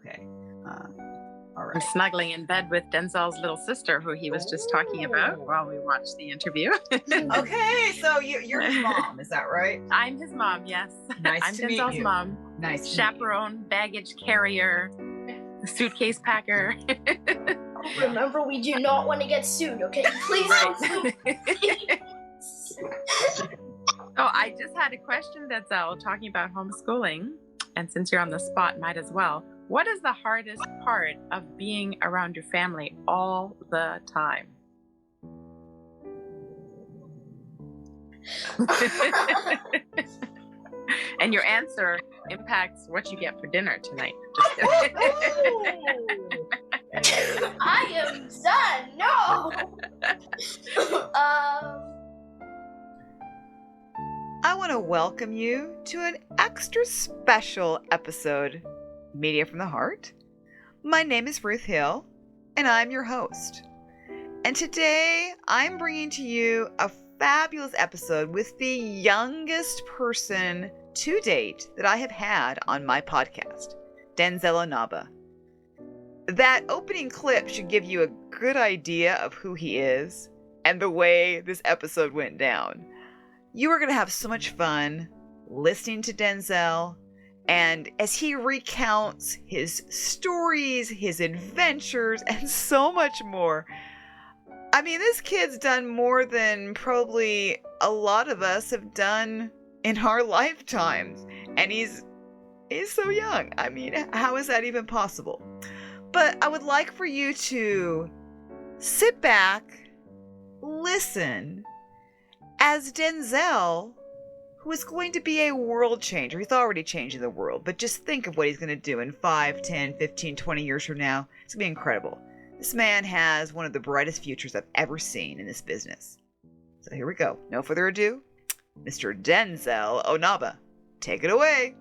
Okay. All I'm right. snuggling in bed with Denzel's little sister, who he was just talking about while we watched the interview. Okay, so you're his mom, is that right? I'm his mom, yes. Nice I'm to meet Denzel's you. mom. Nice to Chaperone, baggage carrier, suitcase packer. Remember, we do not want to get sued, okay? Please don't sue. Oh, I just had a question, Denzel, talking about homeschooling. And since you're on the spot, might as well. What is the hardest part of being around your family all the time? And your answer impacts what you get for dinner tonight. I am done. No. I want to welcome you to an extra special episode, Media from the Heart. My name is Ruth Hill, and I'm your host. And today, I'm bringing to you a fabulous episode with the youngest person to date that I have had on my podcast, Denzel Onaba. That opening clip should give you a good idea of who he is and the way this episode went down. You are going to have so much fun listening to Denzel, and as he recounts his stories, his adventures, and so much more. I mean, this kid's done more than probably a lot of us have done in our lifetimes, and he's so young. I mean, how is that even possible? But I would like for you to sit back, listen, as Denzel, who is going to be a world changer. He's already changing the world, but just think of what he's going to do in 5, 10, 15, 20 years from now. It's going to be incredible. This man has one of the brightest futures I've ever seen in this business. So here we go. No further ado, Mr. Denzel Onaba. Take it away.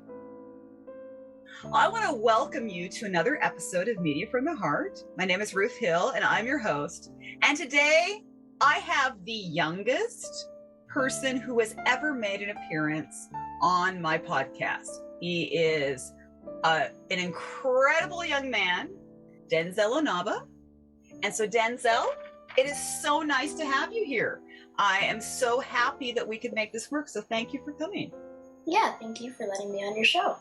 I want to welcome you to another episode of Media from the Heart. My name is Ruth Hill, and I'm your host. And today, I have the youngest person who has ever made an appearance on my podcast. He is an incredible young man, Denzel Onaba. And so Denzel, it is so nice to have you here. I am so happy that we could make this work. So thank you for coming. Yeah, thank you for letting me on your show.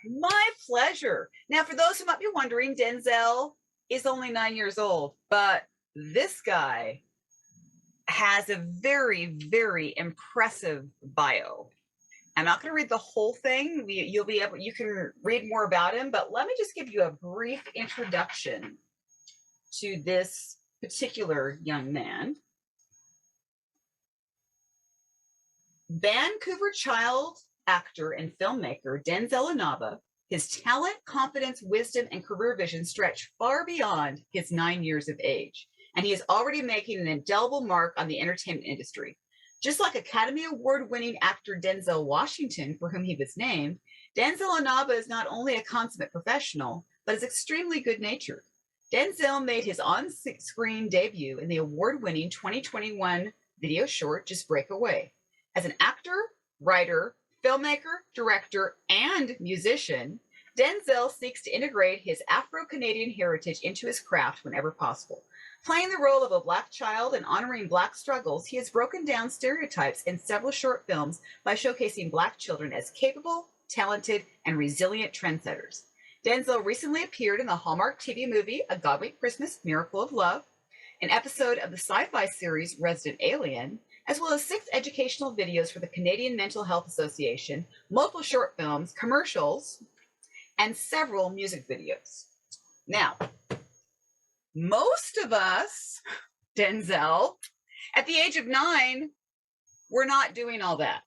My pleasure. Now, for those who might be wondering, Denzel is only 9 years old, but this guy has a very, very impressive bio. I'm not going to read the whole thing. You can read more about him, but let me just give you a brief introduction to this particular young man. Vancouver child actor and filmmaker Denzel Onaba, his talent, confidence, wisdom, and career vision stretch far beyond his 9 years of age, and he is already making an indelible mark on the entertainment industry. Just like Academy Award-winning actor Denzel Washington, for whom he was named, Denzel Onaba is not only a consummate professional, but is extremely good-natured. Denzel made his on-screen debut in the award-winning 2021 video short, Just Break Away. As an actor, writer, filmmaker, director, and musician, Denzel seeks to integrate his Afro-Canadian heritage into his craft whenever possible. Playing the role of a Black child and honoring Black struggles, he has broken down stereotypes in several short films by showcasing Black children as capable, talented, and resilient trendsetters. Denzel recently appeared in the Hallmark TV movie A Godwink Christmas, Miracle of Love, an episode of the SciFi series Resident Alien, as well as 6 educational videos for the Canadian Mental Health Association, multiple short films, commercials, and several music videos. Now, most of us, Denzel, at the age of 9, we're not doing all that.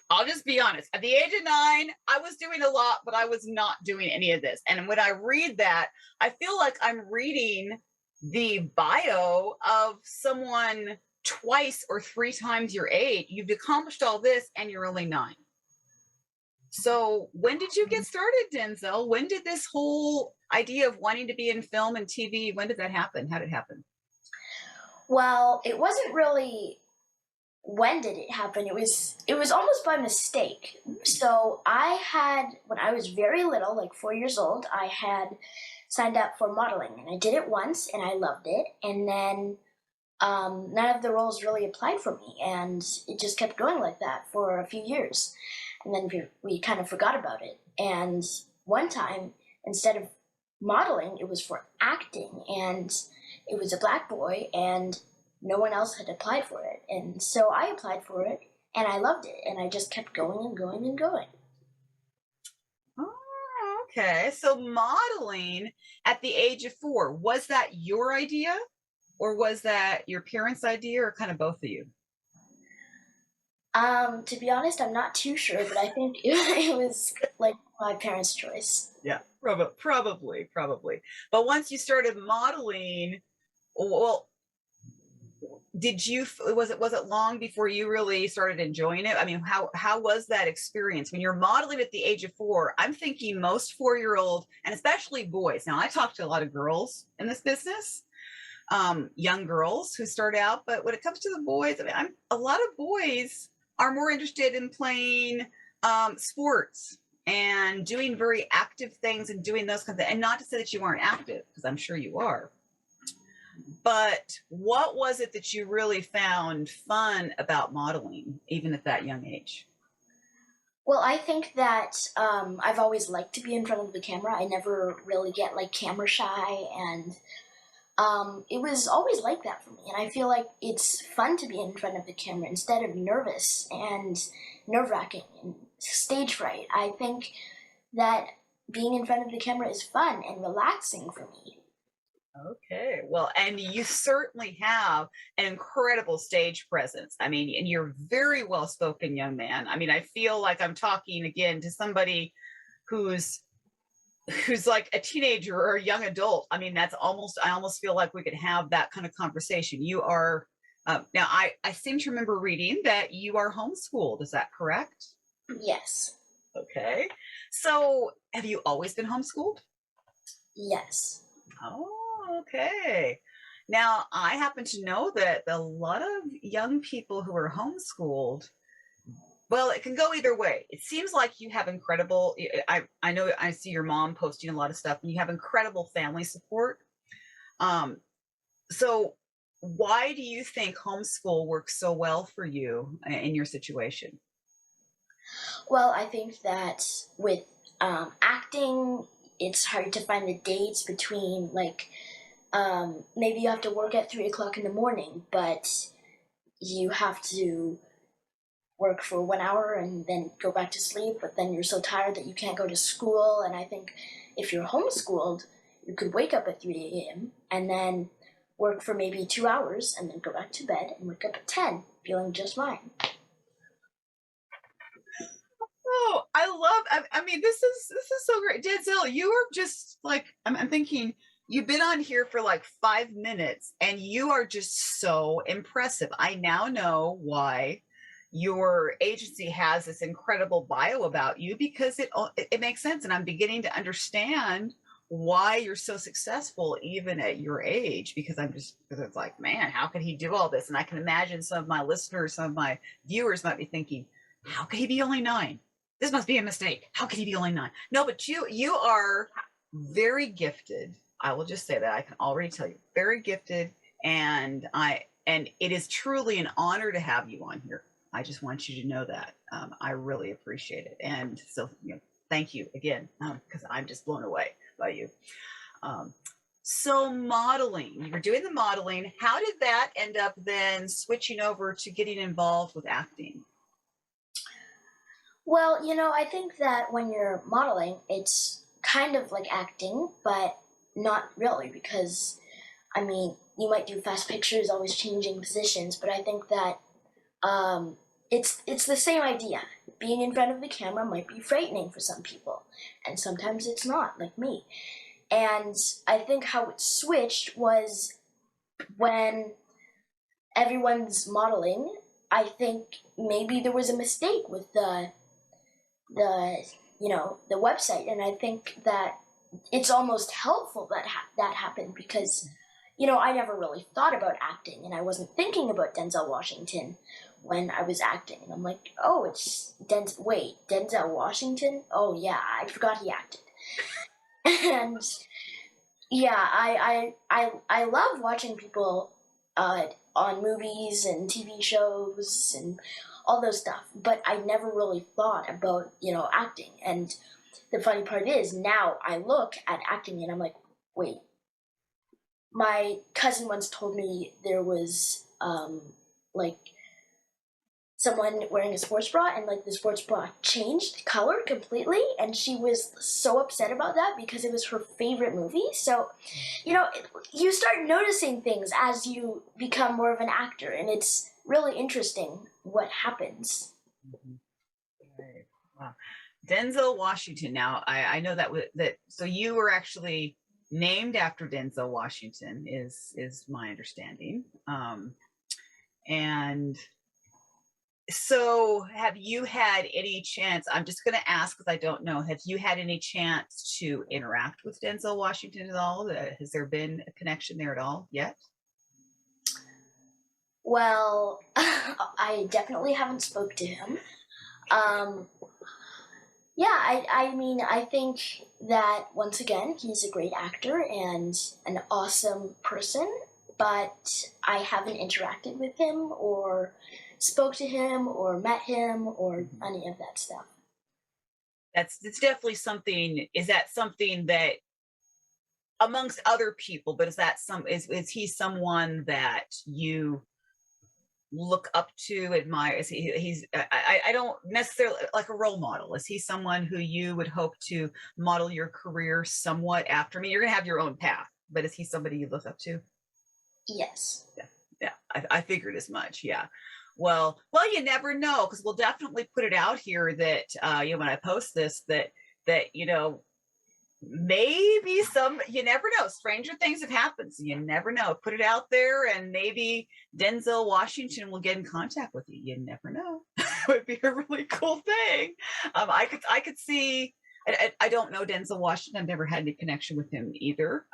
I'll just be honest. At the age of 9, I was doing a lot, but I was not doing any of this. And when I read that, I feel like I'm reading the bio of someone twice or 3 times your age. You've accomplished all this and you're only 9. So when did you get started, Denzel? When did this whole idea of wanting to be in film and TV, when did that happen? How did it happen? Well, it wasn't really when did it happen? It was almost by mistake. So when I was very little, like 4 years old, I had signed up for modeling, and I did it once, and I loved it. And then none of the roles really applied for me, and it just kept going like that for a few years. And then we kind of forgot about it. And one time, instead of modeling, it was for acting, and it was a black boy, and no one else had applied for it. And so I applied for it, and I loved it, and I just kept going and going and going. Oh, okay. So modeling at the age of 4, was that your idea, or was that your parents' idea, or kind of both of you? To be honest, I'm not too sure, but I think it was like my parents' choice. Yeah, probably. But once you started modeling, well, was it long before you really started enjoying it? I mean, how was that experience when you're modeling at the age of 4? I'm thinking most 4-year-old, and especially boys. Now, I talk to a lot of girls in this business, young girls who start out, but when it comes to the boys, I mean, a lot of boys are more interested in playing sports and doing very active things and doing those kinds of, and not to say that you aren't active, because I'm sure you are. But what was it that you really found fun about modeling, even at that young age? Well, I think that I've always liked to be in front of the camera. I never really get like camera shy, and it was always like that for me. And I feel like it's fun to be in front of the camera instead of nervous and nerve-wracking and stage fright. I think that being in front of the camera is fun and relaxing for me. Okay, well, and you certainly have an incredible stage presence. I mean, and you're a very well-spoken young man. I mean, I feel like I'm talking again to somebody who's like a teenager or a young adult. I mean, I almost feel like we could have that kind of conversation. You are, now I seem to remember reading that you are homeschooled. Is that correct? Yes. Okay. So have you always been homeschooled? Yes. Oh, okay. Now, I happen to know that a lot of young people who are homeschooled, well, it can go either way. It seems like you have incredible, I know I see your mom posting a lot of stuff, and you have incredible family support. So why do you think homeschool works so well for you in your situation? Well, I think that with acting, it's hard to find the dates between, like, maybe you have to work at 3 o'clock in the morning, but you have to work for 1 hour and then go back to sleep, but then you're so tired that you can't go to school. And I think if you're homeschooled, you could wake up at 3 a.m. and then work for maybe 2 hours and then go back to bed and wake up at 10, feeling just fine. Oh, I mean, this is so great. Denzel, you are just like, I'm thinking, you've been on here for like 5 minutes and you are just so impressive. I now know why your agency has this incredible bio about you, because it makes sense. And I'm beginning to understand why you're so successful even at your age, because it's like, man, how could he do all this? And I can imagine some of my listeners, some of my viewers might be thinking, how could he be only 9? This must be a mistake. How could he be only 9? No, but you are very gifted. I will just say that. I can already tell you, very gifted, and it is truly an honor to have you on here. I just want you to know that. I really appreciate it, and so thank you again, because I'm just blown away by you. So modeling, you were doing the modeling. How did that end up then switching over to getting involved with acting? Well, I think that when you're modeling, it's kind of like acting, but not really, because, I mean, you might do fast pictures, always changing positions, but I think that it's the same idea. Being in front of the camera might be frightening for some people, and sometimes it's not, like me. And I think how it switched was when everyone's modeling, I think maybe there was a mistake with the website, and I think that it's almost helpful that that happened, because I never really thought about acting, and I wasn't thinking about Denzel Washington when I was acting. And I'm like, oh, it's Denzel Washington? Oh yeah, I forgot he acted. And yeah, I love watching people on movies and TV shows and all those stuff, but I never really thought about, acting. And the funny part is now I look at acting and I'm like, wait, my cousin once told me there was like someone wearing a sports bra, and like the sports bra changed color completely, and she was so upset about that because it was her favorite movie. So, you start noticing things as you become more of an actor, and it's really interesting what happens. Mhm. Right. Wow. Denzel Washington. Now, I know that. So you were actually named after Denzel Washington, is my understanding. And so have you had any chance? I'm just going to ask because I don't know. Have you had any chance to interact with Denzel Washington at all? Has there been a connection there at all yet? Well, I definitely haven't spoke to him. Yeah, I think that once again, he's a great actor and an awesome person, but I haven't interacted with him or spoke to him or met him or any of that stuff. It's definitely something. Is that something that amongst other people, but is he someone that you look up to, admire? Is he's I don't necessarily like a role model. Is he someone who you would hope to model your career somewhat after? I mean, you're gonna have your own path, but is he somebody you look up to? Yes. Yeah, I figured as much. Yeah. Well, you never know, because we'll definitely put it out here that when I post this, that maybe you never know. Stranger things have happened. So you never know. Put it out there, and maybe Denzel Washington will get in contact with you. You never know. It would be a really cool thing. I could see. I don't know Denzel Washington. I've never had any connection with him either.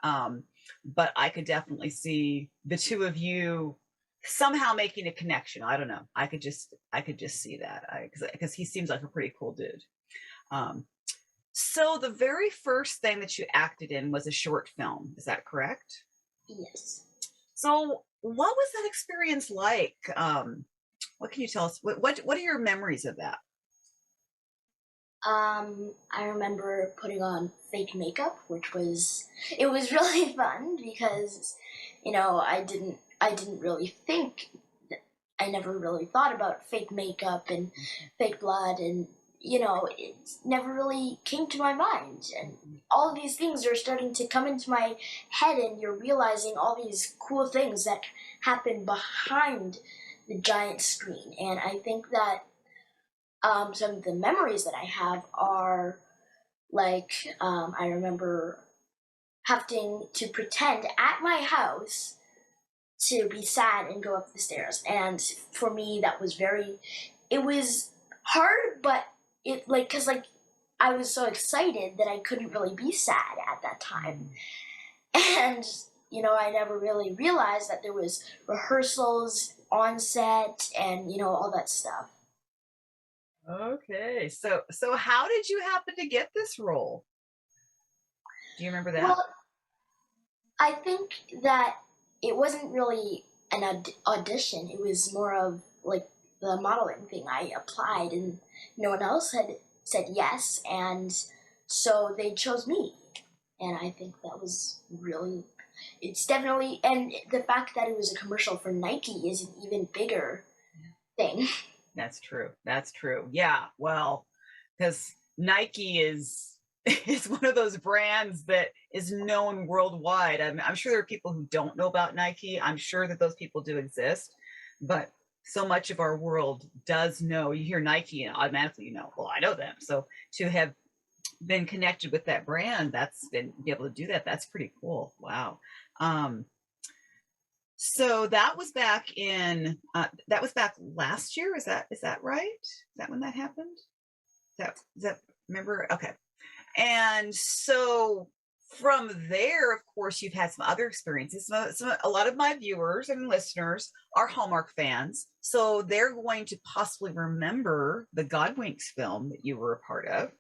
But I could definitely see the two of you somehow making a connection. I don't know. I could just see that because he seems like a pretty cool dude. So the very first thing that you acted in was a short film. Is that correct? Yes. So what was that experience like? What can you tell us? What are your memories of that? I remember putting on fake makeup, it was really fun because, I didn't really think, I never really thought about fake makeup and fake blood, and, it never really came to my mind. And all of these things are starting to come into my head, and you're realizing all these cool things that happen behind the giant screen. And I think that some of the memories that I have are like I remember having to pretend at my house to be sad and go up the stairs. And for me, it was hard, but because I was so excited that I couldn't really be sad at that time. And, I never really realized that there was rehearsals on set and, all that stuff. Okay, so how did you happen to get this role? Do you remember that? Well, I think that it wasn't really an audition. It was more of like the modeling thing. I applied and no one else had said yes, and so they chose me. And I think that was it's definitely, and the fact that it was a commercial for Nike is an even bigger thing. That's true. Yeah. Well, because Nike is one of those brands that is known worldwide. I'm sure there are people who don't know about Nike. I'm sure that those people do exist, but so much of our world does know. You hear Nike and automatically well, I know them. So to have been connected with that brand, be able to do that, that's pretty cool. Wow. So that was back last year. Is that right? Is that when that happened? Is that remember? Okay. And so from there, of course, you've had some other experiences. A lot of my viewers and listeners are Hallmark fans, so they're going to possibly remember the Godwinks film that you were a part of.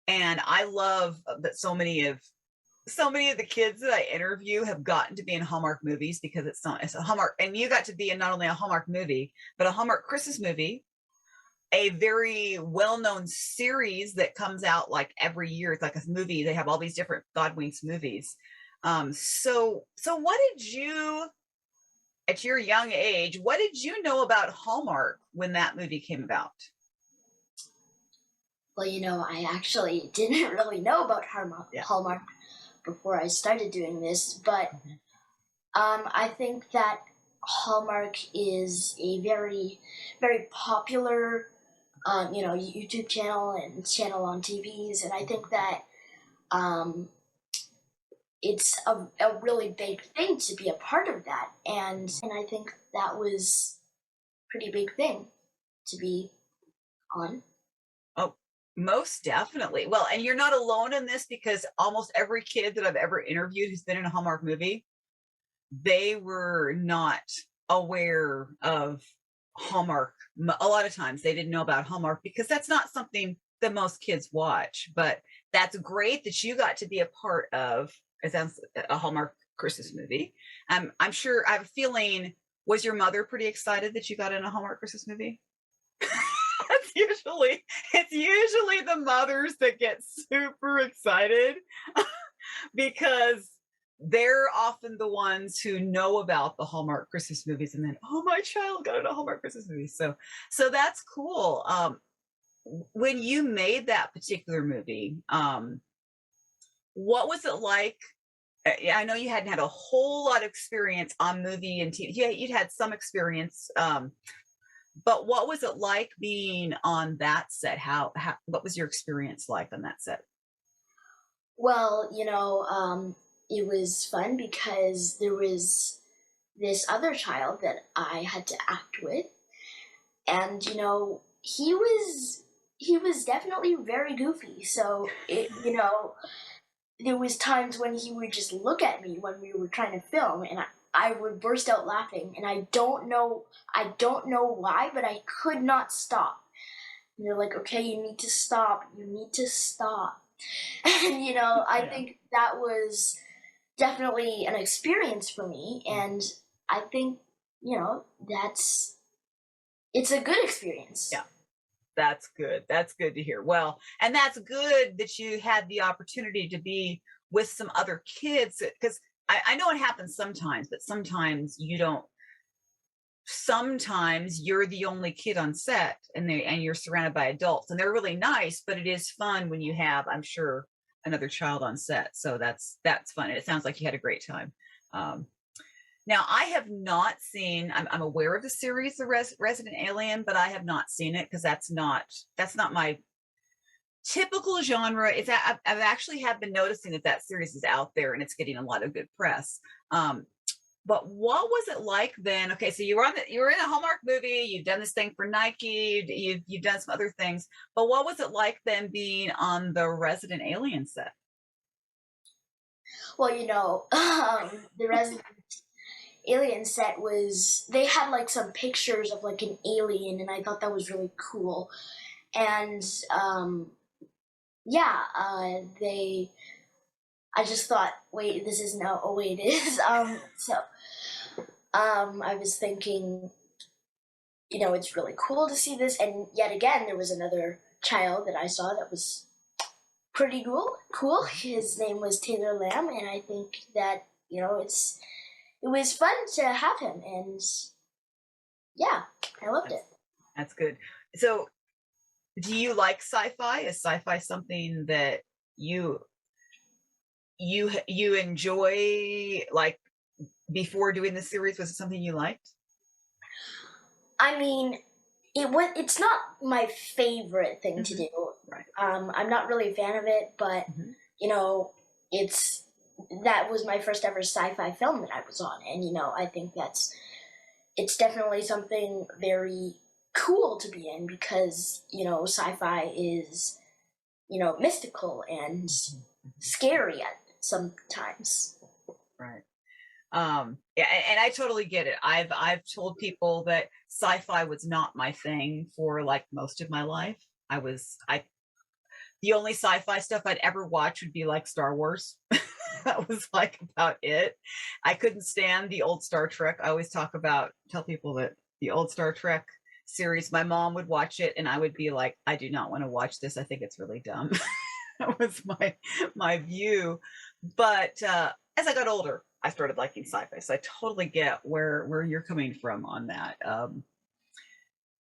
And I love that so many of the kids that I interview have gotten to be in Hallmark movies because it's a Hallmark, and you got to be in not only a Hallmark movie, but a Hallmark Christmas movie, a very well-known series that comes out like every year. It's like a movie. They have all these different Godwinks movies. So what did you, at your young age, what did you know about Hallmark when that movie came about? Well, I actually didn't really know about Hallmark before I started doing this, but I think that Hallmark is a very, very popular, YouTube channel and channel on TVs, and I think that it's a really big thing to be a part of that, and I think that was a pretty big thing to be on. Oh, most definitely. Well, and you're not alone in this, because almost every kid that I've ever interviewed who's been in a Hallmark movie, they were not aware of Hallmark. A lot of times they didn't know about Hallmark because that's not something that most kids watch. But that's great that you got to be a part of a Hallmark Christmas movie. I'm sure, I have a feeling, was your mother pretty excited that you got in a Hallmark Christmas movie? It's usually the mothers that get super excited because they're often the ones who know about the Hallmark Christmas movies, and then, oh, my child got in a Hallmark Christmas movie. So that's cool. When you made that particular movie, what was it like? I know you hadn't had a whole lot of experience on movie and TV. Yeah, you'd had some experience, but what was it like being on that set? What was your experience like on that set? Well, it was fun because there was this other child that I had to act with, and he was definitely very goofy. So there was times when he would just look at me when we were trying to film, and I would burst out laughing, and I don't know why, but I could not stop. And they're like, okay, you need to stop. And I think that was definitely an experience for me, and I think it's a good experience. Yeah, that's good to hear. Well, and that's good that you had the opportunity to be with some other kids, because I know it happens sometimes, but sometimes you don't. Sometimes you're the only kid on set, and you're surrounded by adults, and they're really nice, but it is fun when you have, I'm sure, another child on set. So that's fun. And it sounds like you had a great time. Now, I have not seen, I'm aware of the series, The Resident Alien, but I have not seen it because that's not my typical genre. I've actually have been noticing that series is out there and it's getting a lot of good press. But what was it like then? Okay, so you were in a Hallmark movie. You've done this thing for Nike. You've done some other things. But what was it like then being on the Resident Alien set? Well, the Resident Alien set they had like some pictures of like an alien, and I thought that was really cool. And I just thought, wait, this is now. Oh, wait, it is. I was thinking, it's really cool to see this. And yet again, there was another child that I saw that was pretty cool. His name was Taylor Lamb, and I think that, it was fun to have him. And yeah, I loved it. That's good. So do you like sci-fi? Is sci-fi something that you enjoy, like, before doing the series? Was it something you liked? I mean, it's not my favorite thing to do. Right. I'm not really a fan of it, but that was my first ever sci-fi film that I was on, and I think it's definitely something very cool to be in, because sci-fi is mystical, and scary at sometimes. Right. Yeah, and I totally get it. I've told people that sci-fi was not my thing for like most of my life. I the only sci-fi stuff I'd ever watch would be like Star Wars. That was like about it. I couldn't stand the old Star Trek. I always tell people that the old Star Trek series, my mom would watch it and I would be like, I do not want to watch this. I think it's really dumb. That was my view. But as I got older, I started liking sci-fi. So I totally get where you're coming from on that.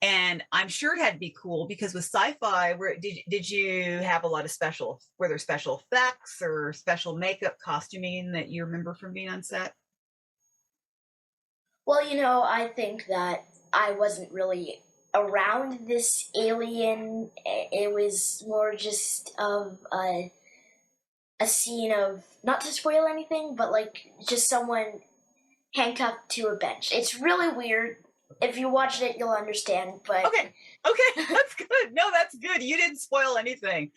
And I'm sure it had to be cool because with sci-fi, where did you have a lot of were there special effects or special makeup costuming that you remember from being on set? Well, I think that I wasn't really around this alien. It was more just of a scene of, not to spoil anything, but like just someone handcuffed to a bench. It's really weird. If you watch it, you'll understand. But okay, that's good. No, that's good. You didn't spoil anything.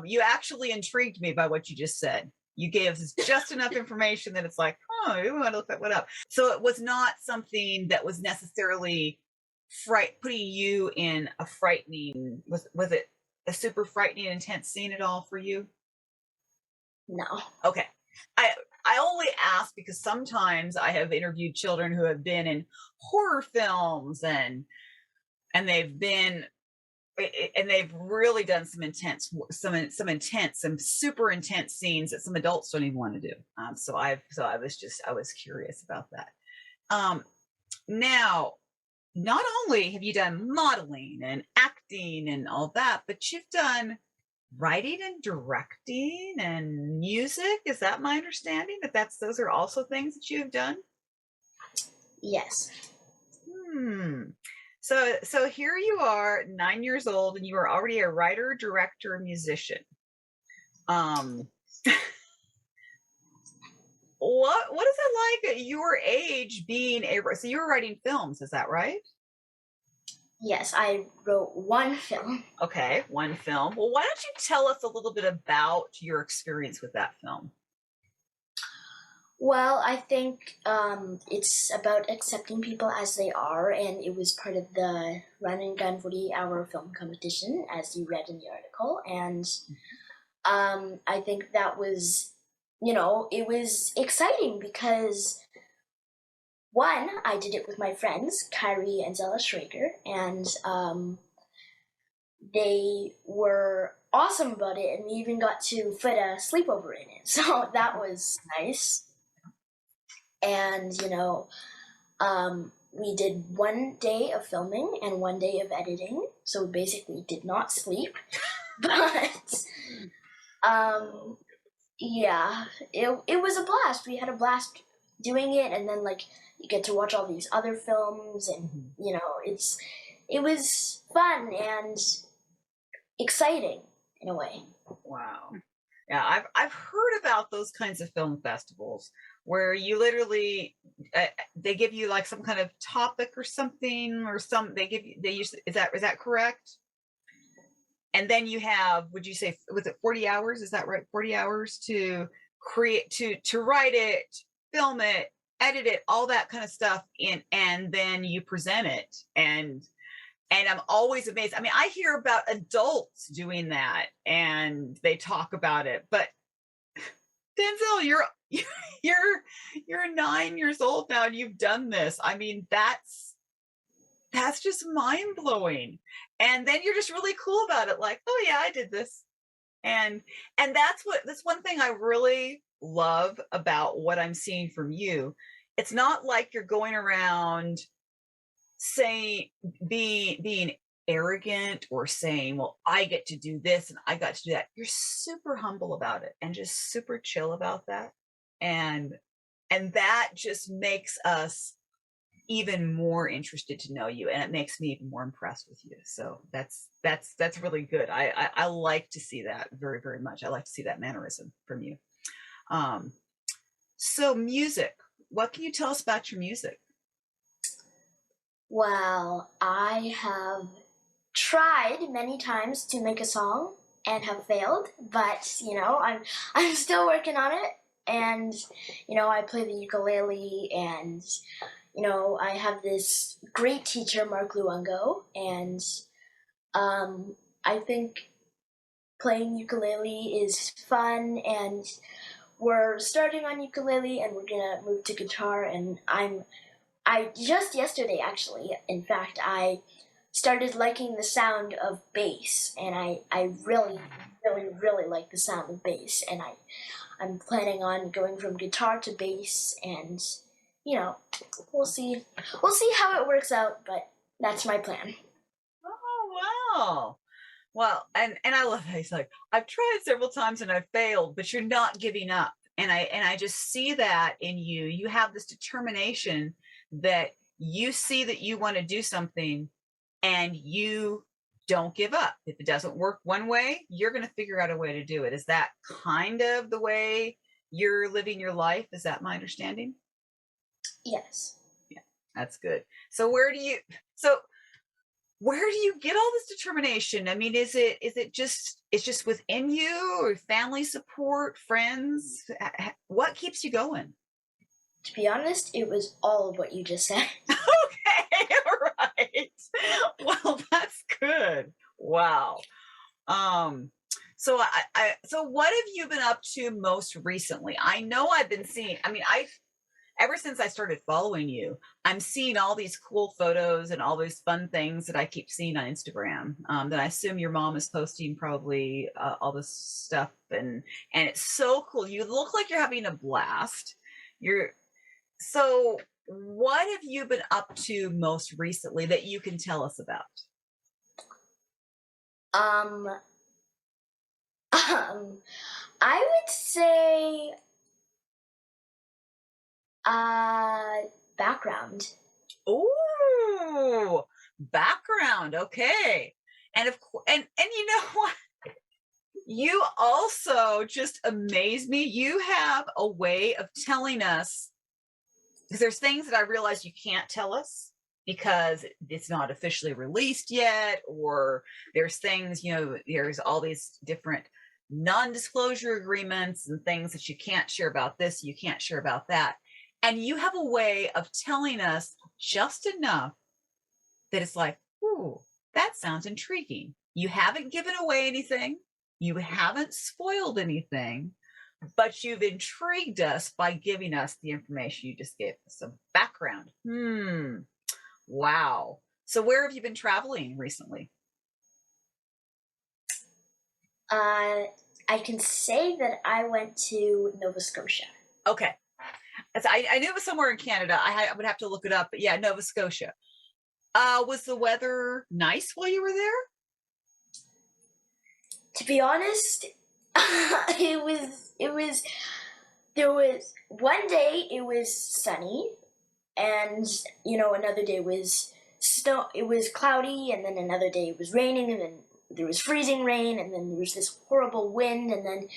You actually intrigued me by what you just said. You gave us just enough information that it's like, oh, we want to look that one up. So it was not something that was necessarily putting you in a frightening. Was it a super frightening, intense scene at all for you? No. Okay. I only ask because sometimes I have interviewed children who have been in horror films and they've really done some super intense scenes that some adults don't even want to do. So I was curious about that. Now, not only have you done modeling and acting and all that, but you've done writing and directing and music. Is that my understanding those are also things that you've done? Yes. So here you are, 9 years old, and you are already a writer, director, musician. What is it like at your age being so you were writing films, is that right? Yes, I wrote one film. Okay, one film. Well, why don't you tell us a little bit about your experience with that film? Well, I think it's about accepting people as they are, and it was part of the Run and Gun 40-hour film competition, as you read in the article. And I think that was, it was exciting because, one, I did it with my friends, Kyrie and Zella Schrager, and they were awesome about it, and we even got to fit a sleepover in it. So that was nice. And, we did 1 day of filming and 1 day of editing, so we basically did not sleep. But, yeah, it was a blast. We had a blast doing it, and then, like, you get to watch all these other films, and, it was fun and exciting in a way. Wow. Yeah, I've heard about those kinds of film festivals where you literally they give you like some kind of topic or something, or they use, is that correct? And then you have, would you say, was it 40 hours? Is that right? 40 hours to create, to write it, film it, edit it, all that kind of stuff and then you present it. And I'm always amazed. I mean, I hear about adults doing that and they talk about it, but Denzel, you're 9 years old now and you've done this. I mean, that's just mind blowing. And then you're just really cool about it. Like, oh yeah, I did this. And that's one thing I really love about what I'm seeing from you. It's not like you're going around saying, being arrogant or saying, well, I get to do this and I got to do that. You're super humble about it and just super chill about that. And that just makes us even more interested to know you, and it makes me even more impressed with you. So that's really good. I like to see that very, very much. I like to see that mannerism from you. So music, what can you tell us about your music? Well, I have tried many times to make a song, and have failed, but I'm still working on it. And I play the ukulele, and I have this great teacher, Mark Luongo, and I think playing ukulele is fun, and we're starting on ukulele, and we're gonna move to guitar. And I just yesterday, actually, in fact, I started liking the sound of bass, and I really, really, really like the sound of bass, and I'm planning on going from guitar to bass, and we'll see how it works out, but that's my plan. Oh, wow. Well, and I love that he's like, I've tried several times and I've failed, but you're not giving up. And I just see that in you. You have this determination that you see that you want to do something and you don't give up. If it doesn't work one way, you're going to figure out a way to do it. Is that kind of the way you're living your life? Is that my understanding? Yes. Yeah, that's good. So where do you get all this determination? I mean, is it just within you, or family support, friends? What keeps you going? To be honest, it was all of what you just said. Okay, right. Well, that's good. Wow. So so what have you been up to most recently? I know I've been seeing, ever since I started following you, I'm seeing all these cool photos and all these fun things that I keep seeing on Instagram. That I assume your mom is posting probably all this stuff, and it's so cool. You look like you're having a blast. So what have you been up to most recently that you can tell us about? I would say background. Oh, background. Okay. And and you know what? You also just amaze me. You have a way of telling us, because there's things that I realize you can't tell us because it's not officially released yet, or there's things, there's all these different non-disclosure agreements and things that you can't share about this, you can't share about that. And you have a way of telling us just enough that it's like, ooh, that sounds intriguing. You haven't given away anything. You haven't spoiled anything, but you've intrigued us by giving us the information you just gave us. Some background. Wow. So where have you been traveling recently? I can say that I went to Nova Scotia. Okay. I knew it was somewhere in Canada. I would have to look it up, but yeah, Nova Scotia. Was the weather nice while you were there? To be honest, it was there was one day it was sunny, and another day was snow. It was cloudy, and then another day it was raining, and then there was freezing rain, and then there was this horrible wind, and then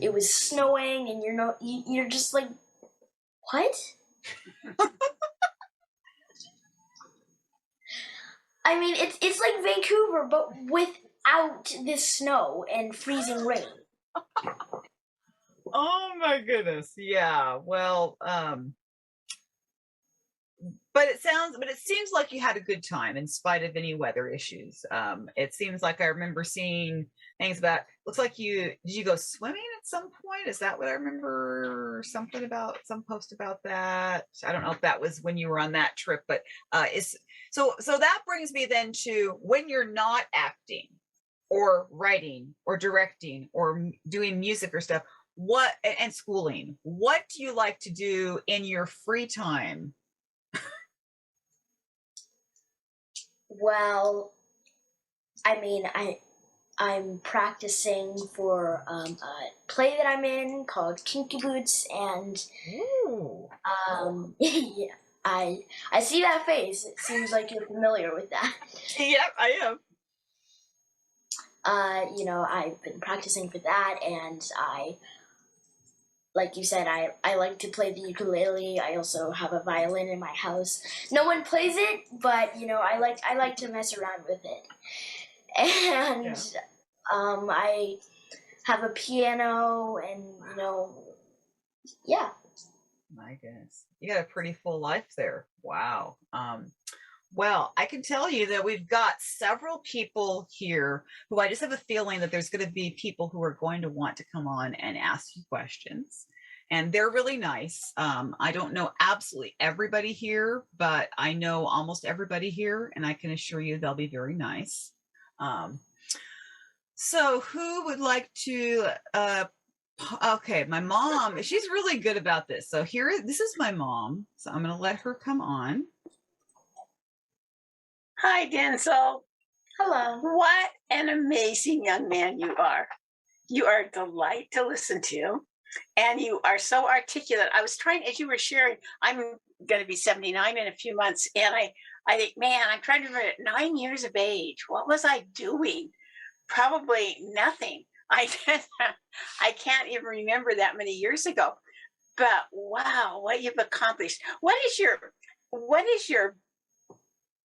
it was snowing, and you're just like, what? I mean, it's like Vancouver, but without this snow and freezing rain. Oh my goodness. Yeah. Well, but it seems like you had a good time in spite of any weather issues. It seems like I remember seeing things about, looks like did you go swimming at some point? Is that what I remember? Something about some post about that. I don't know if that was when you were on that trip, but so that brings me then to when you're not acting or writing or directing or doing music or stuff, and schooling, what do you like to do in your free time? Well, I mean, I'm practicing for a play that I'm in called Kinky Boots, and yeah, I see that face. It seems like you're familiar with that. Yep, I am. I've been practicing for that, and like you said, I like to play the ukulele. I also have a violin in my house. No one plays it, but I like to mess around with it. And I have a piano, and yeah. My goodness, you got a pretty full life there. Wow. Well, I can tell you that we've got several people here who I just have a feeling that there's going to be people who are going to want to come on and ask you questions. And they're really nice. I don't know absolutely everybody here, but I know almost everybody here, and I can assure you they'll be very nice. So who would like to, okay, my mom, she's really good about this. So this is my mom. So I'm going to let her come on. Hi, Denzel. Hello. What an amazing young man you are. You are a delight to listen to, and you are so articulate. I was trying, as you were sharing, I'm going to be 79 in a few months, and I think, man, I'm trying to remember at 9 years of age, what was I doing? Probably nothing. I can't even remember that many years ago. But wow, what you've accomplished. What is your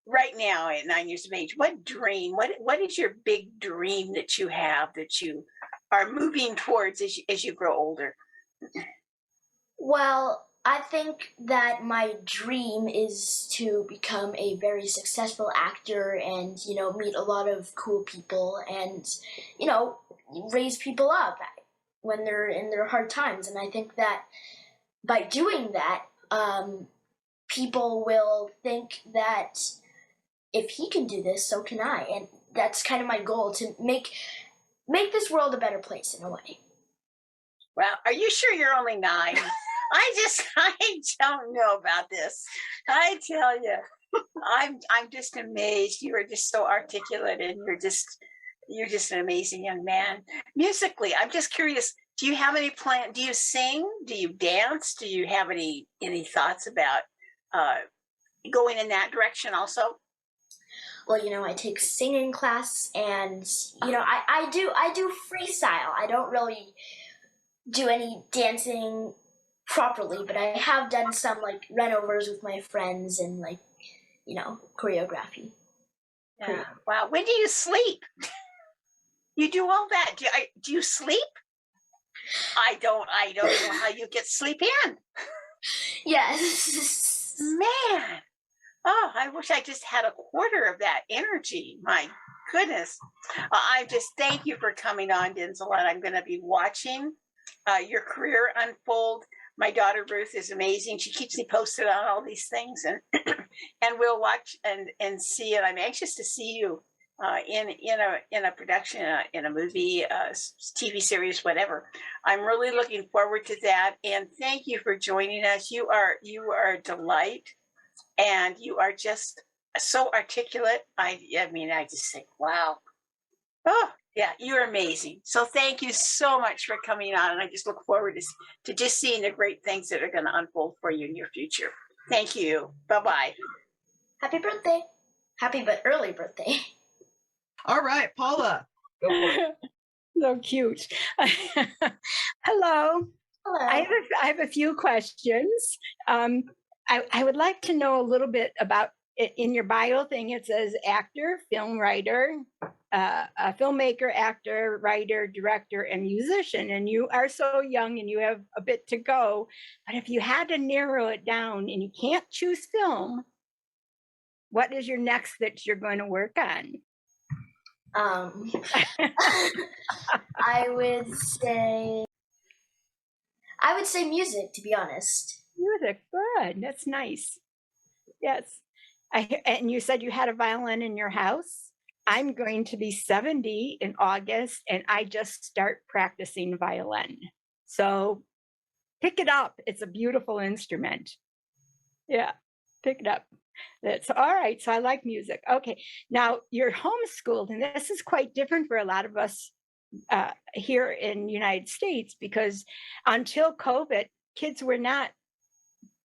right now at 9 years of age, what dream, what is your big dream that you have, that you are moving towards as you grow older? Well, I think that my dream is to become a very successful actor and, meet a lot of cool people and, raise people up when they're in their hard times. And I think that by doing that, people will think that if he can do this, so can I. And that's kind of my goal, to make this world a better place in a way. Well, are you sure you're only 9? I don't know about this. I tell you, I'm just amazed. You are just so articulate, and you're just an amazing young man. Musically, I'm just curious, do you have any plan? Do you sing? Do you dance? Do you have any thoughts about going in that direction also? Well, I take singing class, and I do freestyle. I don't really do any dancing properly, but I have done some runovers with my friends and choreography. Yeah. Wow. When do you sleep? You do all that. Do you sleep? I don't know how you get sleep in. Yes. Man. Oh, I wish I just had a quarter of that energy. My goodness. I just thank you for coming on, Denzel, and I'm going to be watching your career unfold. My daughter Ruth is amazing. She keeps me posted on all these things, and and we'll watch and see it. I'm anxious to see you in a production, in a movie, TV series, whatever. I'm really looking forward to that. And thank you for joining us. You are a delight. And you are just so articulate. I mean, I just think, wow. Oh, yeah, you're amazing. So thank you so much for coming on. And I just look forward to just seeing the great things that are going to unfold for you in your future. Thank you. Bye-bye. Happy birthday. Happy but early birthday. All right, Paula, go for it. So cute. Hello. Hello. I have a few questions. I would like to know a little bit about, in your bio thing, it says actor, film writer, a filmmaker, actor, writer, director, and musician. And you are so young and you have a bit to go. But if you had to narrow it down and you can't choose film, what is your next that you're going to work on? I would say music, to be honest. Music, good. That's nice. Yes. And you said you had a violin in your house. I'm going to be 70 in August, and I just start practicing violin. So pick it up. It's a beautiful instrument. Yeah, pick it up. That's all right. So I like music. Okay. Now you're homeschooled, and this is quite different for a lot of us here in the United States, because until COVID, kids were not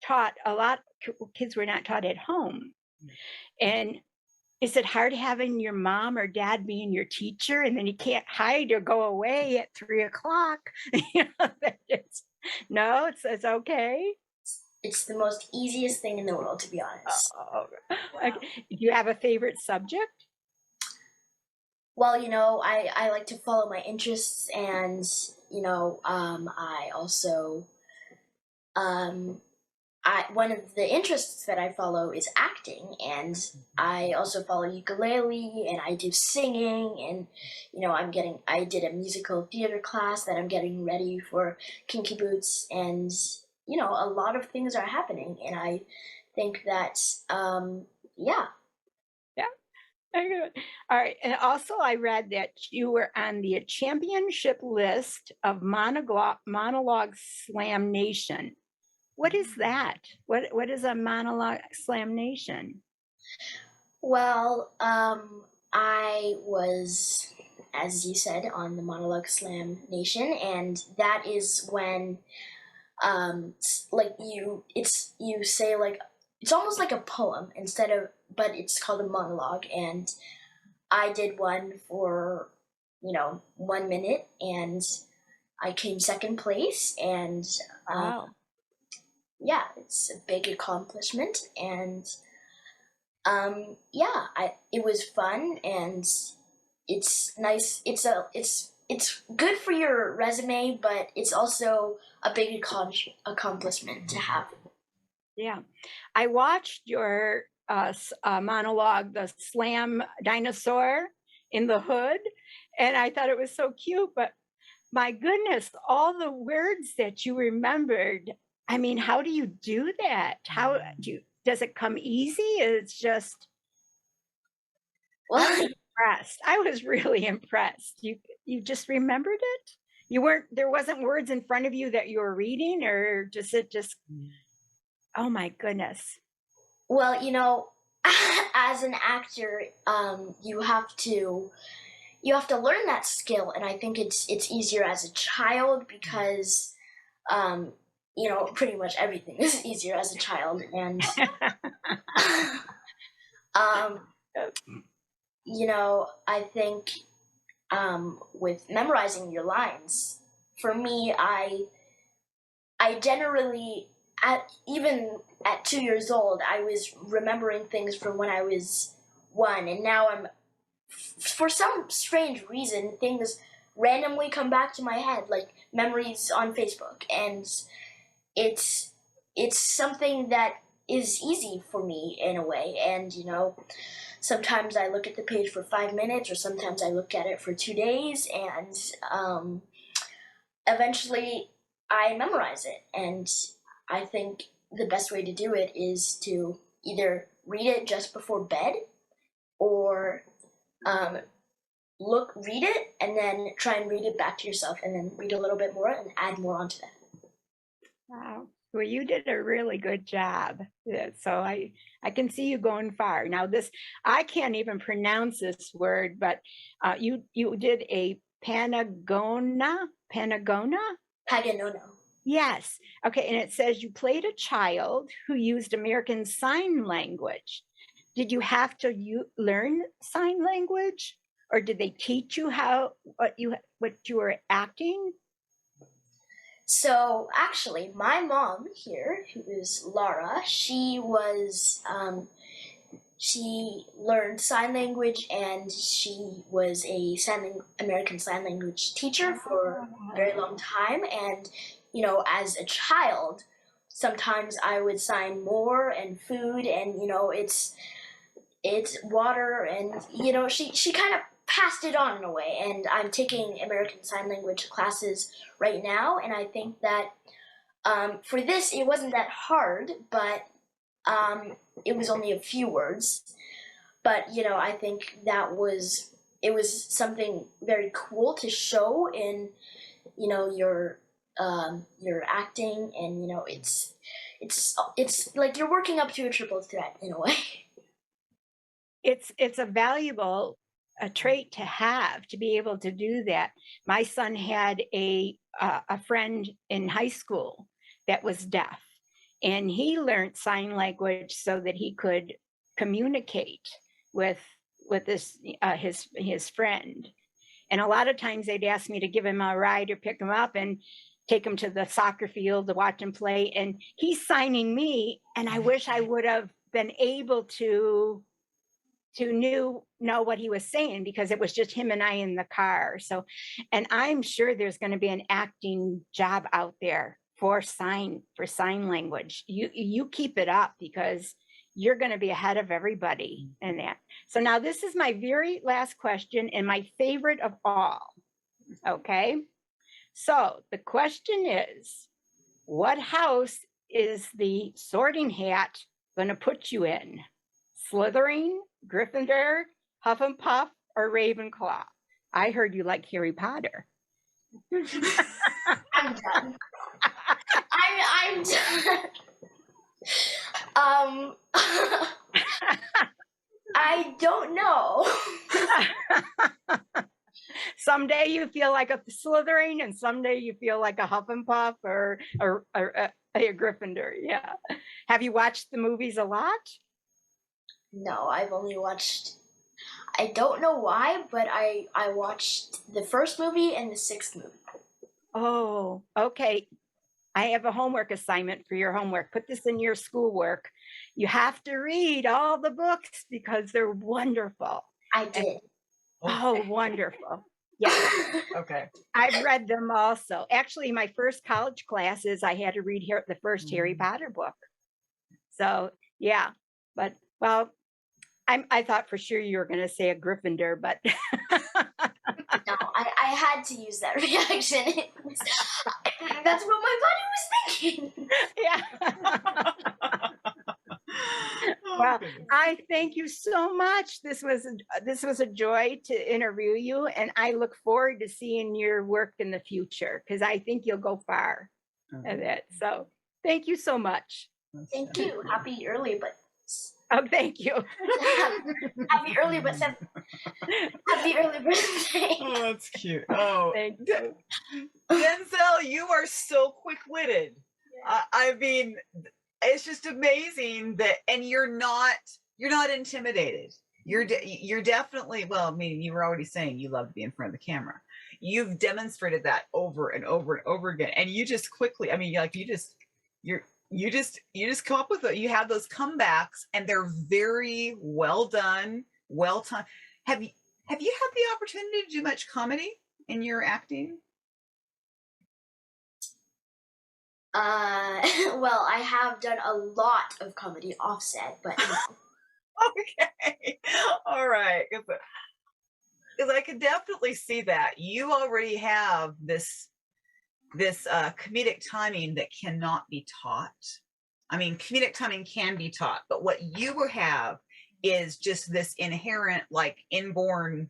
taught at home. And is it hard having your mom or dad being your teacher, and then you can't hide or go away at 3:00? No, it's okay. It's the most easiest thing in the world, to be honest. Okay. Do you have a favorite subject? Well, I like to follow my interests, and I also one of the interests that I follow is acting, and I also follow ukulele, and I do singing, and I did a musical theater class that I'm getting ready for Kinky Boots, and a lot of things are happening, and I think that yeah. Yeah. Very good. All right. And also, I read that you were on the championship list of monologue Slam Nation. What is that? What is a monologue Slam Nation? Well, I was, as you said, on the Monologue Slam Nation, and that is when, you say like, it's almost like a poem but it's called a monologue, and I did one for, 1 minute, and I came second place, and Wow. yeah, it's a big accomplishment, and it was fun, and it's nice. It's good for your resume, but it's also a big accomplishment to have. Yeah. I watched your monologue, The Slam Dinosaur in the Hood, and I thought it was so cute. But my goodness, all the words that you remembered. I mean, how do you do that? Does it come easy? It's just, I was Well, impressed. I was really impressed. You just remembered it? There wasn't words in front of you that you were reading, or oh my goodness. well, as an actor, you have to learn that skill, and I think it's easier as a child because pretty much everything is easier as a child, and um, I think with memorizing your lines, for me, I generally even at 2 years old, I was remembering things from when I was one, and now for some strange reason, things randomly come back to my head, like memories on Facebook, and it's something that is easy for me in a way, and sometimes I look at the page for 5 minutes, or sometimes I look at it for 2 days, and eventually I memorize it. And I think the best way to do it is to either read it just before bed, or read it and then try and read it back to yourself, and then read a little bit more and add more onto that. Wow. Well, you did a really good job. Yeah, so I can see you going far. Now I can't even pronounce this word, but you did a Panagona? Paganono. Yes. Okay. And it says you played a child who used American Sign Language. Did you have to learn sign language, or did they teach you what you were acting? So actually, my mom here, who is Laura, she learned sign language, and she was a American Sign Language teacher for a very long time. And as a child, sometimes I would sign more and food, and it's water, and she kind of passed it on in a way. And I'm taking American Sign Language classes right now, and I think that for this it wasn't that hard, but it was only a few words. But I think it was something very cool to show in your acting, and it's like you're working up to a triple threat in a way. It's a valuable trait to have, to be able to do that. My son had a friend in high school that was deaf, and he learned sign language so that he could communicate with his friend. And a lot of times they'd ask me to give him a ride or pick him up and take him to the soccer field to watch him play, and he's signing me, and I wish I would have been able to to know what he was saying, because it was just him and I in the car. So, and I'm sure there's going to be an acting job out there for sign language. You keep it up, because you're going to be ahead of everybody in that. So now this is my very last question and my favorite of all. Okay. So the question is, what house is the sorting hat going to put you in? Slytherin, Gryffindor, Hufflepuff, or Ravenclaw? I heard you like Harry Potter. I'm done. I'm done. I don't know. Someday you feel like a Slytherin, and someday you feel like a Hufflepuff or a Gryffindor. Yeah. Have you watched the movies a lot? No, I've only watched. I don't know why, but I watched the first movie and the sixth movie. Oh, okay. I have a homework assignment for your homework. Put this in your schoolwork. You have to read all the books because they're wonderful. I did. Oh, wonderful. Yeah. Okay. I've read them also. Actually, my first college classes, I had to read here the first Harry Potter book. So, yeah. But, well, I thought for sure you were going to say a Gryffindor, but. No, I had to use that reaction. That's what my body was thinking. Yeah. Well, I thank you so much. This was a joy to interview you, and I look forward to seeing your work in the future, because I think you'll go far at it. So thank you so much. Thank you. Happy early, but Oh, thank you. happy early, but happy early birthday. Oh, that's cute. Oh, Thank you. Denzel, you are so quick-witted. I mean, it's just amazing that, and you're not intimidated. You're definitely, well, I mean, you were already saying you love to be in front of the camera. You've demonstrated that over and over and over again, and you just quickly, I mean, like you just come up with it. You have those comebacks, and they're very well done, well timed. Have you had the opportunity to do much comedy in your acting? Well, I have done a lot of comedy offset, but no. Okay, all right, because I could definitely see that you already have this comedic timing that cannot be taught. I mean, comedic timing can be taught, but what you have is just this inherent, like, inborn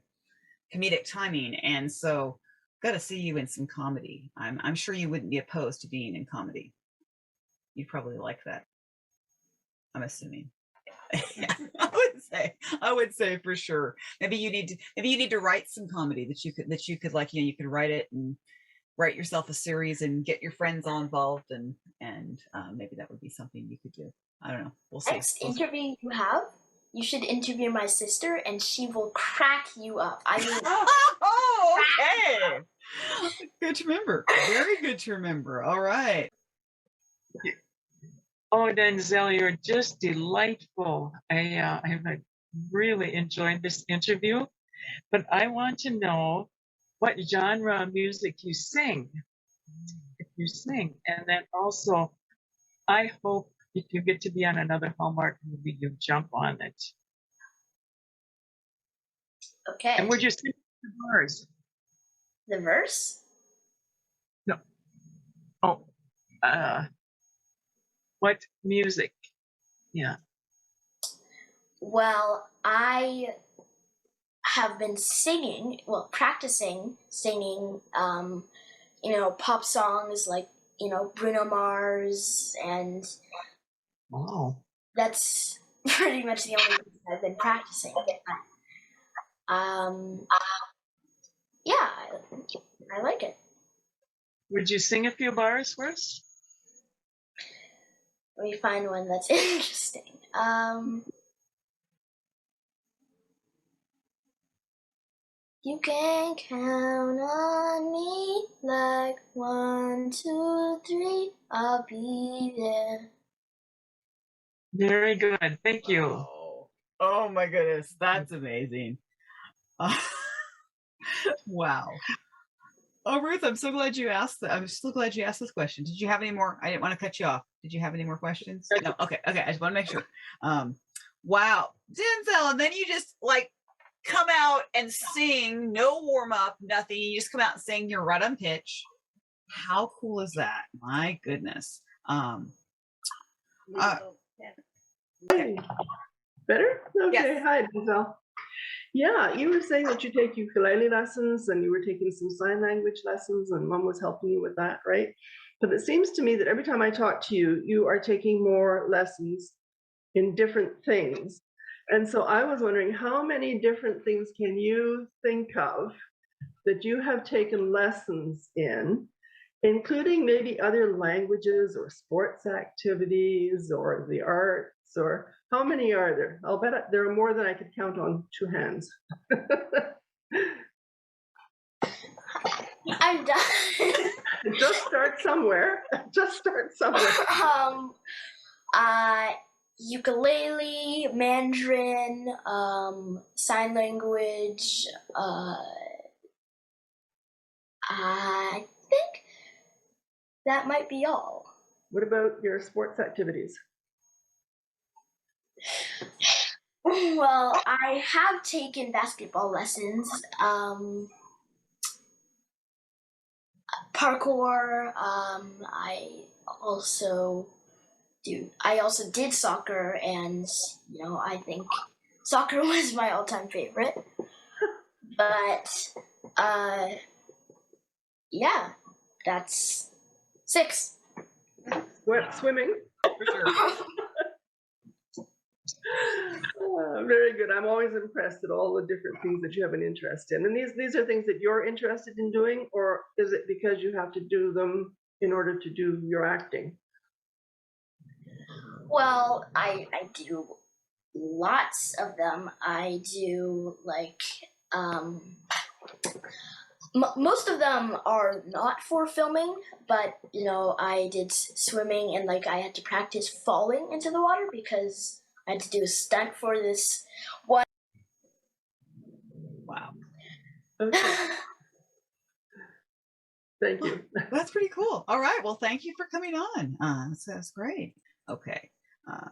comedic timing. And so got to see you in some comedy. I'm sure you wouldn't be opposed to being in comedy. You'd probably like that, I'm assuming. Yeah, I would say for sure. Maybe you need to write some comedy that you could like, you could write it and write yourself a series and get your friends all involved, and maybe that would be something you could do. I don't know. We'll see. Next interview you have, you should interview my sister, and she will crack you up. I mean, oh, okay. Good to remember. Very good to remember. All right. Oh, Denzel, you're just delightful. I have really enjoyed this interview, but I want to know what genre of music you sing. If you sing, and then also, I hope if you get to be on another Hallmark movie, you jump on it. okay. And would you sing the verse? The verse? No. Oh, what music? Yeah. Well, I have been practicing singing, pop songs like, Bruno Mars, and Wow. that's pretty much the only thing I've been practicing. Yeah, I like it. Would you sing a few bars for us? Let me find one that's interesting. You can count on me like 1, 2, 3. I'll be there. Very good. Thank you. Oh, Oh my goodness, that's amazing. Wow. Oh, Ruth, I'm so glad you asked that. I'm so glad you asked this question. Did you have any more? I didn't want to cut you off. Did you have any more questions? No. Okay. I just want to make sure. Wow, Denzel, and then you just like come out and sing, no warm up, nothing. You just come out and sing. You're right on pitch. How cool is that? My goodness. Hey, better? Okay, Yes. hi, Denzel. Yeah, you were saying that you take ukulele lessons and you were taking some sign language lessons and mom was helping you with that, right? But it seems to me that every time I talk to you, you are taking more lessons in different things. And so I was wondering, how many different things can you think of that you have taken lessons in, including maybe other languages or sports activities or the arts, or how many are there? I'll bet there are more than I could count on two hands. I'm done. Just start somewhere. Just start somewhere. Ukulele, Mandarin, sign language. I think that might be all. What about your sports activities? Well, I have taken basketball lessons, parkour. I also did soccer, and I think soccer was my all-time favorite. But yeah, that's 6. Swimming. For sure. Very good. I'm always impressed at all the different things that you have an interest in. And these are things that you're interested in doing, or is it because you have to do them in order to do your acting? Well, I do lots of them. I do most of them are not for filming, but I did swimming, and I had to practice falling into the water because I had to do a stunt for this one. Wow. Okay. Thank you. That's pretty cool. All right. Well, thank you for coming on. That's great. Okay. All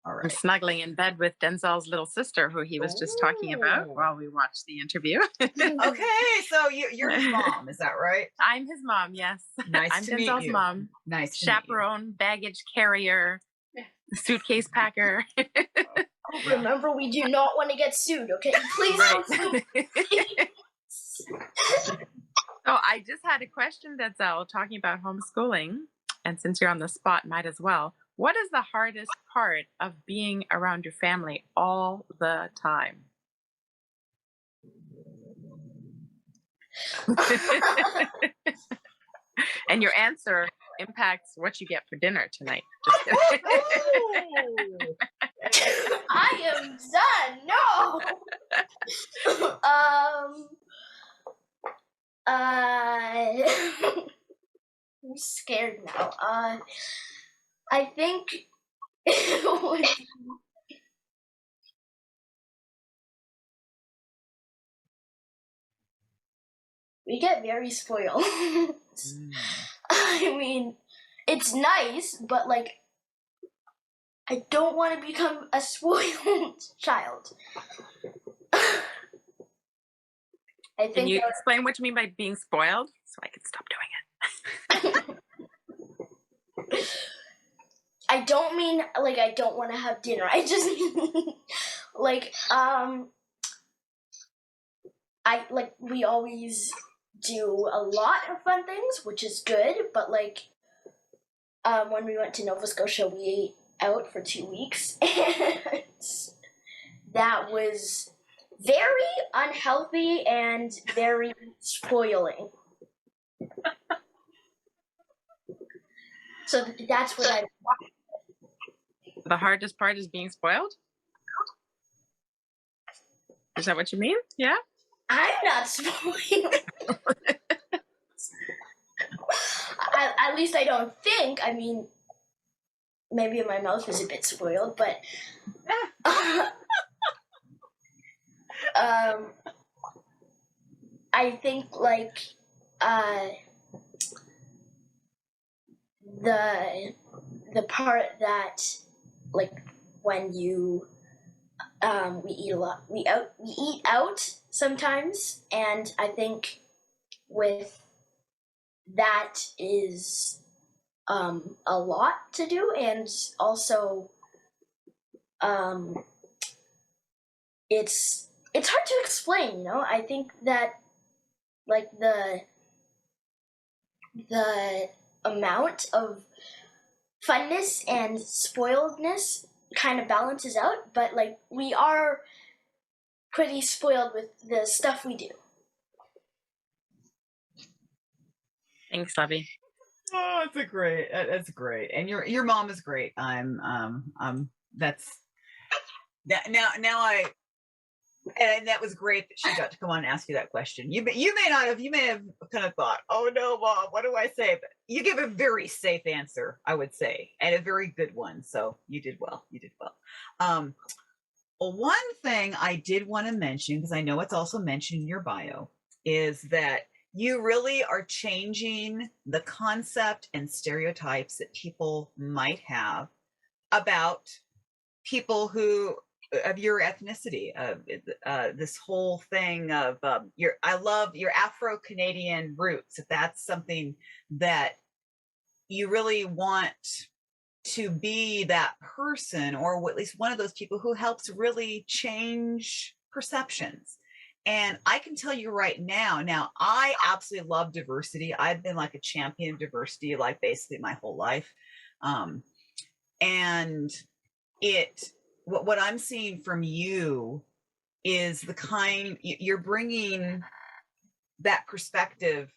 I'm right. snuggling in bed with Denzel's little sister, who he was just talking about while we watched the interview. Okay. So you're his mom, is that right? I'm his mom, yes. Nice I'm to meet Denzel's you. mom. Nice to meet you. Chaperone, baggage carrier, suitcase packer. Remember, we do not want to get sued, okay? Please don't sue. Oh, I just had a question, Denzel, talking about homeschooling. And since you're on the spot, might as well. What is the hardest part of being around your family all the time? And your answer impacts what you get for dinner tonight. I am done. No. I'm scared now. I think we get very spoiled. I mean, it's nice, but I don't want to become a spoiled child. Can you explain what you mean by being spoiled so I can stop doing it? I don't mean I don't want to have dinner. I just mean we always do a lot of fun things, which is good, but when we went to Nova Scotia, we ate out for 2 weeks, and that was very unhealthy and very spoiling. So that's what The hardest part is being spoiled? Is that what you mean? Yeah? I'm not spoiled. At least I don't think. I mean, maybe my mouth is a bit spoiled, but I think like the part that like when you we eat a lot we eat out sometimes, and I think with that is a lot to do, and also it's hard to explain, you know. I think that like the amount of funness and spoiledness kind of balances out, but like we are pretty spoiled with the stuff we do. Thanks, Levy. Oh, that's great. And your mom is great. That's that now and that was great that she got to come on and ask you that question. You may have kind of thought, oh no, Mom, what do I say? But you give a very safe answer, I would say, and a very good one. So you did well. Well, one thing I did want to mention, because I know it's also mentioned in your bio, is that you really are changing the concept and stereotypes that people might have about people who of your ethnicity, this whole thing of I love your Afro-Canadian roots. If that's something that you really want to be, that person, or at least one of those people who helps really change perceptions. And I can tell you right now, I absolutely love diversity. I've been like a champion of diversity, like basically my whole life. And what I'm seeing from you is the kind, you're bringing that perspective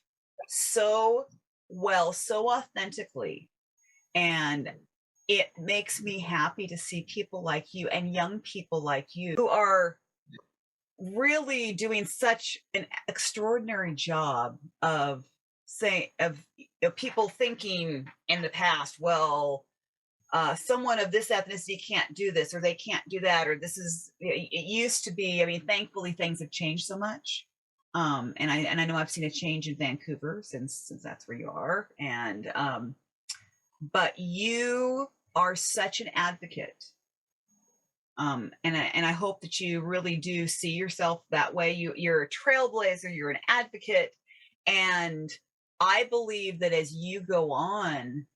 so well, so authentically. And it makes me happy to see people like you and young people like you who are really doing such an extraordinary job of people thinking in the past, well, someone of this ethnicity can't do this, or they can't do that, or this is, it used to be, I mean, thankfully things have changed so much. And I know I've seen a change in Vancouver since that's where you are. And, but you are such an advocate. And I hope that you really do see yourself that way. You're a trailblazer, you're an advocate. And I believe that as you go on,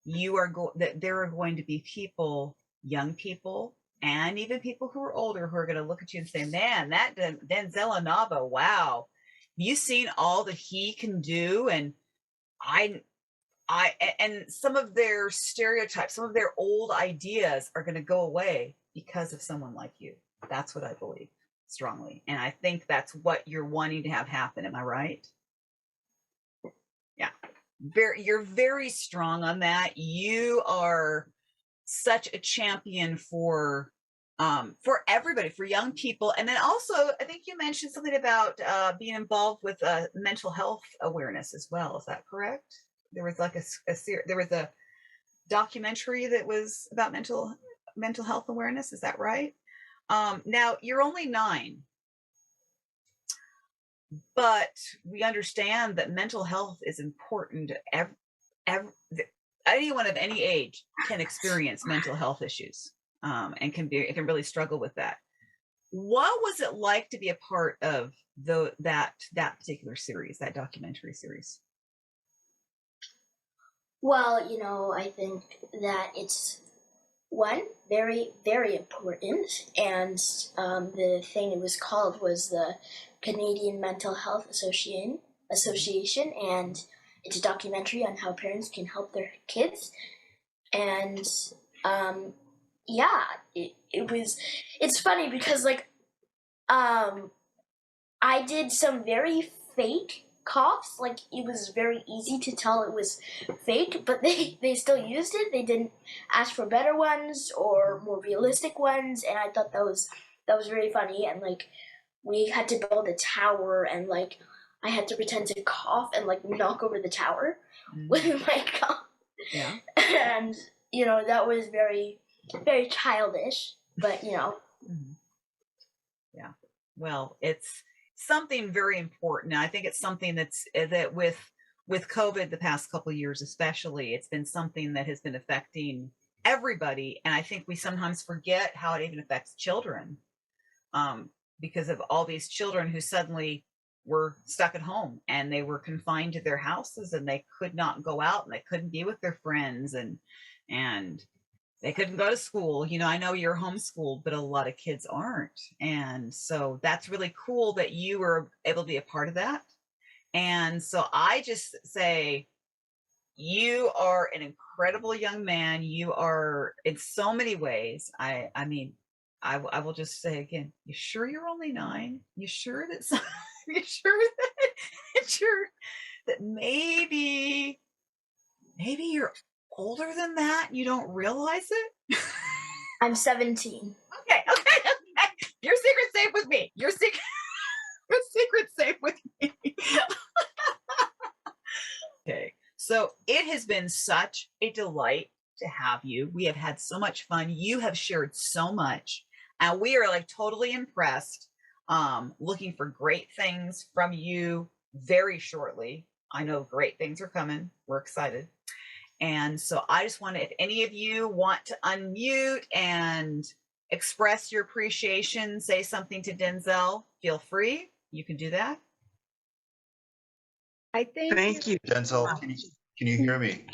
that there are going to be people, young people, and even people who are older, who are going to look at you and say, man, that Denzel Onaba, wow, you've seen all that he can do. And and some of their stereotypes, some of their old ideas are going to go away because of someone like you. That's what I believe strongly. And I think that's what you're wanting to have happen. Am I right? Yeah. You're very strong on that. You are such a champion for everybody, for young people. And then also, I think you mentioned something about being involved with mental health awareness as well. Is that correct? There was like there was a documentary that was about mental health awareness. Is that right? Now you're only 9, but we understand that mental health is important. Anyone of any age can experience mental health issues, and can really struggle with that. What was it like to be a part of that particular series, that documentary series? Well, you know, I think that it's one, very, very important, and the thing it was called was the Canadian Mental Health Association, and it's a documentary on how parents can help their kids. And it's funny because like I did some very fake coughs. Like it was very easy to tell it was fake, but they still used it. They didn't ask for better ones or more realistic ones, and I thought that was very funny. And like we had to build a tower, and like I had to pretend to cough and like knock over the tower with my cough. Yeah. And you know, that was very, very childish, but you know. Yeah. Well, it's something very important. I think it's something that with COVID the past couple of years, especially, it's been something that has been affecting everybody. And I think we sometimes forget how it even affects children, because of all these children who suddenly were stuck at home and they were confined to their houses and they could not go out and they couldn't be with their friends and they couldn't go to school. I know you're homeschooled, but a lot of kids aren't. And so that's really cool that you were able to be a part of that. And so I just say, you are an incredible young man. You are in so many ways. I mean, I will just say again, you sure you're only 9? You sure that that maybe you're older than that and you don't realize it? I'm 17. Okay. Your secret's safe with me. Your secret's safe with me. Okay. So it has been such a delight to have you. We have had so much fun. You have shared so much, and we are like totally impressed. Looking for great things from you very shortly. I know great things are coming. We're excited. And so I just want to, if any of you want to unmute and express your appreciation, say something to Denzel, feel free. You can do that. I think. Thank you. Denzel, can you hear me?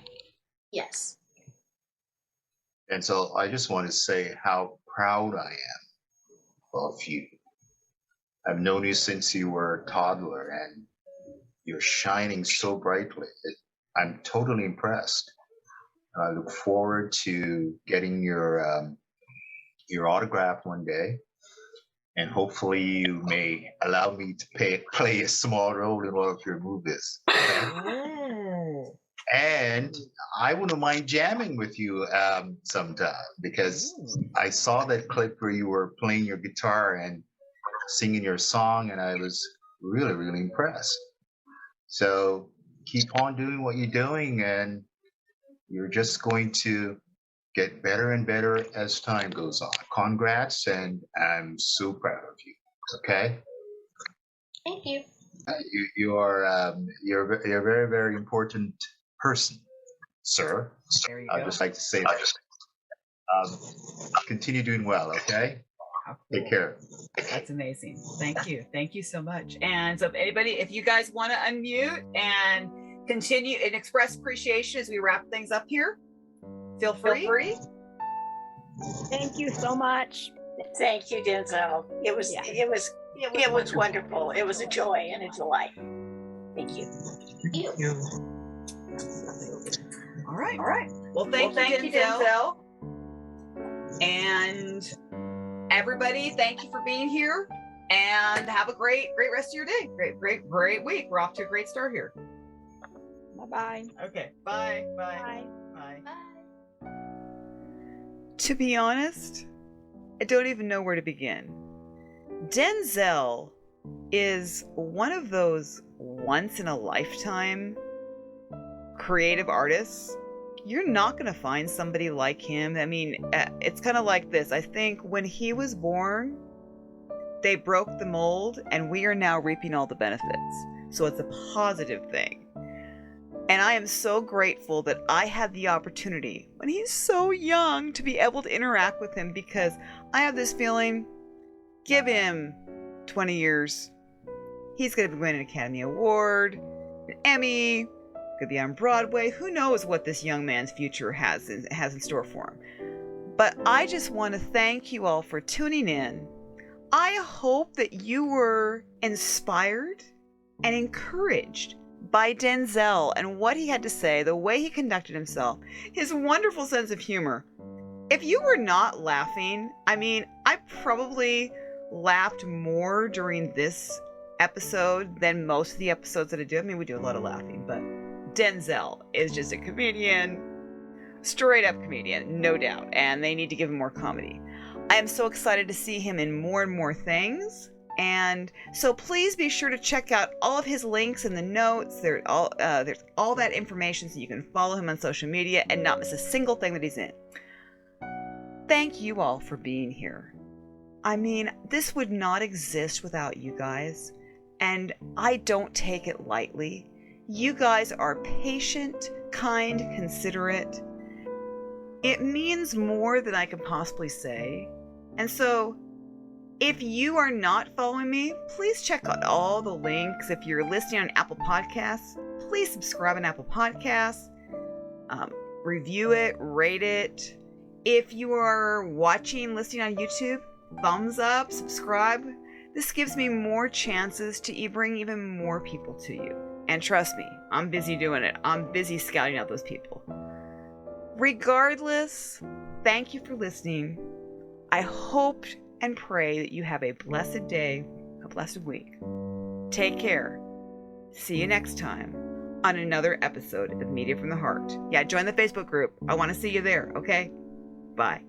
Yes. Denzel, I just want to say how proud I am of you. I've known you since you were a toddler, and you're shining so brightly. I'm totally impressed. I look forward to getting your autograph one day, and hopefully you may allow me to play a small role in one of your movies. And I wouldn't mind jamming with you sometime, because I saw that clip where you were playing your guitar and singing your song, and I was really, really impressed. So keep on doing what you're doing, and you're just going to get better and better as time goes on. Congrats, and I'm so proud of you. Okay? Thank you. You're a very, very important person, sir. There you I'd go. just like to say that. Continue doing well, okay? Take care. That's amazing. Thank you. Thank you so much. And so if you guys want to unmute and continue and express appreciation as we wrap things up here, feel free. Thank you so much. Thank you, Denzel. It was wonderful. It was a joy and a delight. Thank you. Thank you. All right. Well, thank you, Denzel. And everybody, thank you for being here, and have a great rest of your day. Great week. We're off to a great start here. Bye-bye. Okay. Bye. Bye. To be honest, I don't even know where to begin. Denzel is one of those once in a lifetime creative artists. You're not going to find somebody like him. I mean, it's kind of like this. I think when he was born, they broke the mold, and we are now reaping all the benefits. So it's a positive thing. And I am so grateful that I had the opportunity when he's so young to be able to interact with him, because I have this feeling, give him 20 years, he's going to be winning an Academy Award, an Emmy, could be on Broadway. Who knows what this young man's future has in store for him. But I just want to thank you all for tuning in. I hope that you were inspired and encouraged by Denzel and what he had to say, the way he conducted himself, his wonderful sense of humor. If you were not laughing, I mean, I probably laughed more during this episode than most of the episodes that I do. I mean, we do a lot of laughing, but Denzel is just a comedian, straight up comedian, no doubt, and they need to give him more comedy. I am so excited to see him in more and more things. And so please be sure to check out all of his links in the notes. There's all that information so you can follow him on social media and not miss a single thing that he's in. Thank you all for being here. I mean, this would not exist without you guys, and I don't take it lightly. You guys are patient, kind, considerate. It means more than I can possibly say. And so, if you are not following me, please check out all the links. If you're listening on Apple Podcasts, please subscribe on Apple Podcasts. Review it, rate it. If you are watching, listening on YouTube, thumbs up, subscribe. This gives me more chances to bring even more people to you. And trust me, I'm busy doing it. I'm busy scouting out those people. Regardless, thank you for listening. I hope and pray that you have a blessed day, a blessed week. Take care. See you next time on another episode of Media from the Heart. Yeah, join the Facebook group. I want to see you there, okay? Bye.